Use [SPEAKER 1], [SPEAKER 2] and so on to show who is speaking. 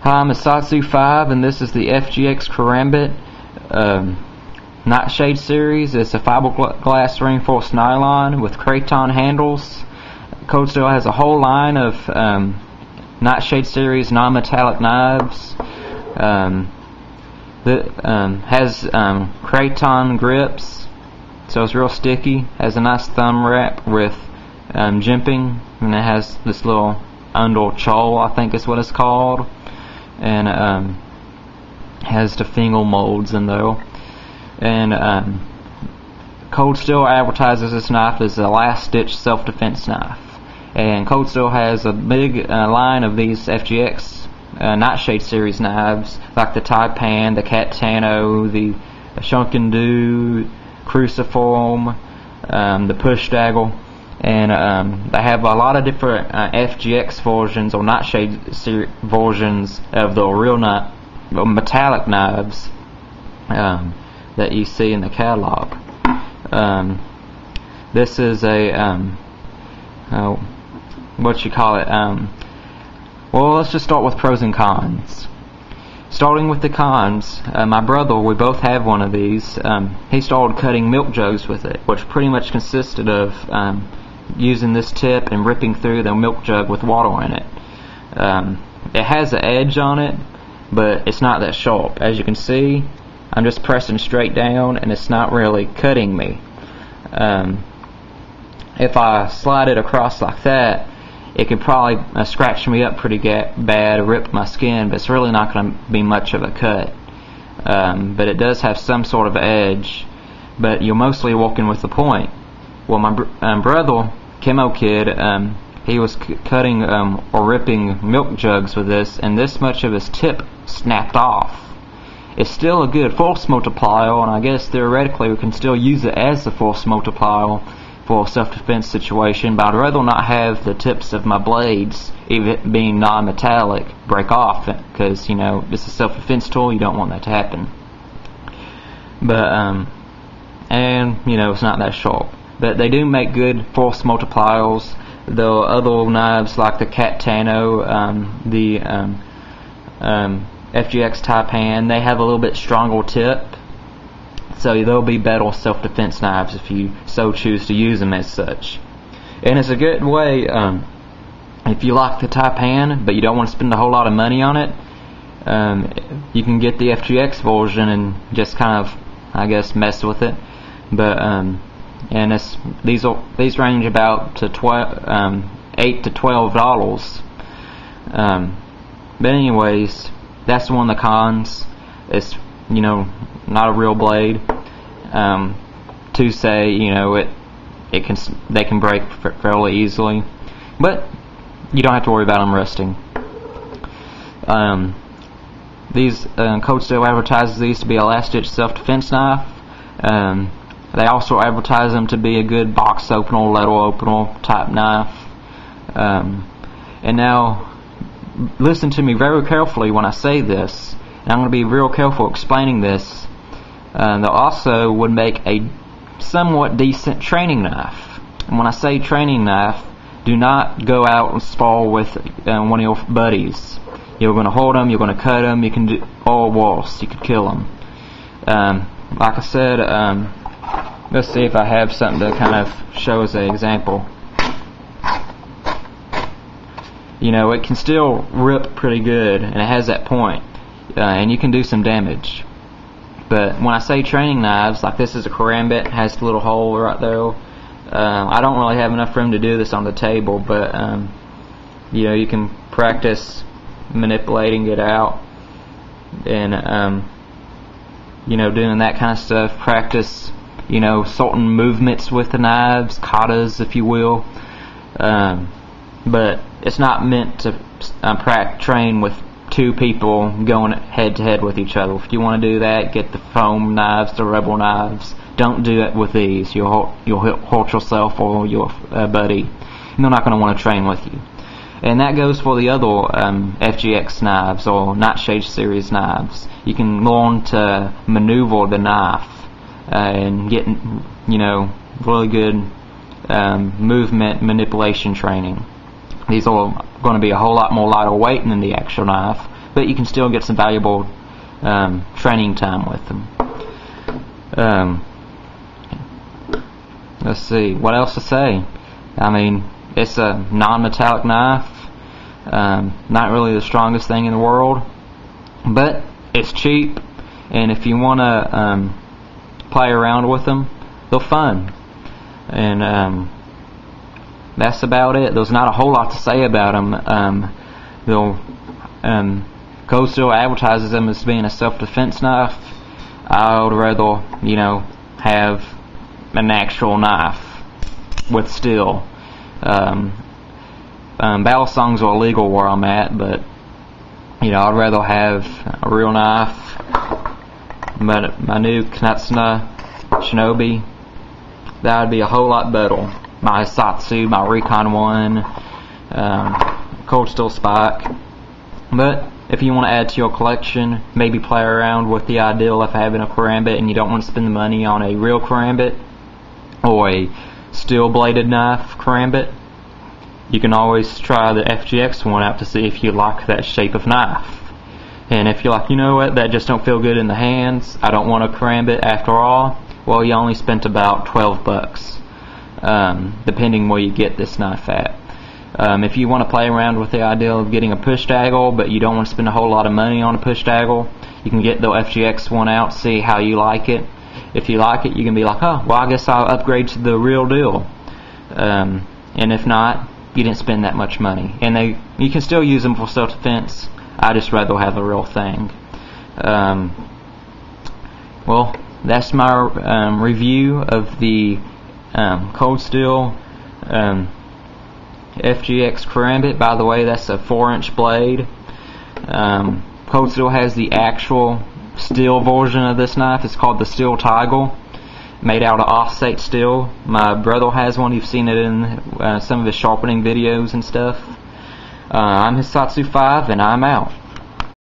[SPEAKER 1] Hi, I'm Satsu5 and this is the FGX Karambit Nightshade series. It's a fiberglass reinforced nylon with craton handles. Cold Steel has a whole line of Nightshade series non-metallic knives that has craton grips, so it's real sticky. Has a nice thumb wrap with jimping, and it has this little undul chol, I think is what it's called, and has the fingal molds in there. And Cold Steel advertises this knife as a last-ditch self-defense knife. And Cold Steel has a big line of these FGX Nightshade series knives, like the Taipan, the Katano, the Shunkendu, Cruciform, the Push Daggle, and they have a lot of different FGX versions or Nightshade versions of the real metallic knives that you see in the catalog. This is a what you call it? Well, let's just start with pros and cons. Starting with the cons, my brother, we both have one of these. He started cutting milk jugs with it, which pretty much consisted of using this tip and ripping through the milk jug with water in it. It has an edge on it, but it's not that sharp. As you can see, I'm just pressing straight down and it's not really cutting me. If I slide it across like that, it could probably scratch me up pretty bad, rip my skin, but it's really not going to be much of a cut. But it does have some sort of edge, but you're mostly working with the point. Well, my brother, Chemo Kid, he was cutting or ripping milk jugs with this, and this much of his tip snapped off. It's still a good force multiplier, and I guess theoretically we can still use it as a force multiplier for a self-defense situation, but I'd rather not have the tips of my blades, even being non-metallic, break off, because, you know, it's a self-defense tool, you don't want that to happen. But, and, you know, it's not that sharp. But they do make good force multipliers. The other knives, like the Katano, the FGX Taipan, they have a little bit stronger tip, so they'll be better self-defense knives if you so choose to use them as such. And it's a good way, if you like the Taipan but you don't want to spend a whole lot of money on it, you can get the FGX version and just kind of, I guess, mess with it. But and these range about to $8 to $12. But anyways, that's one of the cons. It's, you know, not a real blade. To say, you know, they can break fairly easily, but you don't have to worry about them rusting. These Cold Steel advertises these to be a last-ditch self-defense knife. They also advertise them to be a good box opener, letter opener type knife. And now, listen to me very carefully when I say this. And I'm going to be real careful explaining this. They also would make a somewhat decent training knife. And when I say training knife, do not go out and spar with one of your buddies. You're going to hold them, you're going to cut them, you can do, or worse, you could kill them. Like I said, let's see if I have something to kind of show as an example. You know, it can still rip pretty good, and it has that point, and you can do some damage. But when I say training knives, like this is a Karambit, has a little hole right there. I don't really have enough room to do this on the table, but you know, you can practice manipulating it out, and you know, doing that kind of stuff. Practice, you know, certain movements with the knives, katas, if you will. But it's not meant to train with two people going head to head with each other. If you want to do that, get the foam knives, the rubber knives. Don't do it with these. You'll hurt yourself or your buddy, and they're not going to want to train with you. And that goes for the other FGX knives or Nightshade series knives. You can learn to maneuver the knife and get, you know, really good movement manipulation training. These are going to be a whole lot more lighter weight than the actual knife, but you can still get some valuable training time with them. Let's see, what else to say? I mean, it's a non-metallic knife, not really the strongest thing in the world, but it's cheap, and if you want to play around with them, they're fun. And that's about it. There's not a whole lot to say about them. Cold Steel advertises them as being a self-defense knife. I would rather, have an actual knife with steel. Battle songs are illegal where I'm at, but I'd rather have a real knife. But my new Knatsuna Shinobi, that would be a whole lot better. My Satsu, my Recon 1, Cold Steel Spike. But if you want to add to your collection, maybe play around with the ideal of having a Karambit and you don't want to spend the money on a real Karambit or a steel bladed knife Karambit, you can always try the FGX one out to see if you like that shape of knife. And if you're like, you know what, that just don't feel good in the hands, I don't want a Karambit after all, well, you only spent about $12, depending where you get this knife at. If you want to play around with the idea of getting a push daggle, but you don't want to spend a whole lot of money on a push daggle, you can get the FGX one out, see how you like it. If you like it, you can be like, oh, well, I guess I'll upgrade to the real deal. And if not, you didn't spend that much money. And you can still use them for self-defense. I just rather have the real thing. Well, that's my review of the Cold Steel FGX Karambit. By the way, that's a 4-inch blade. Cold Steel has the actual steel version of this knife. It's called the Steel Tiger, made out of offset steel. My brother has one. You've seen it in some of his sharpening videos and stuff. I'm his Satsu 5, and I'm out.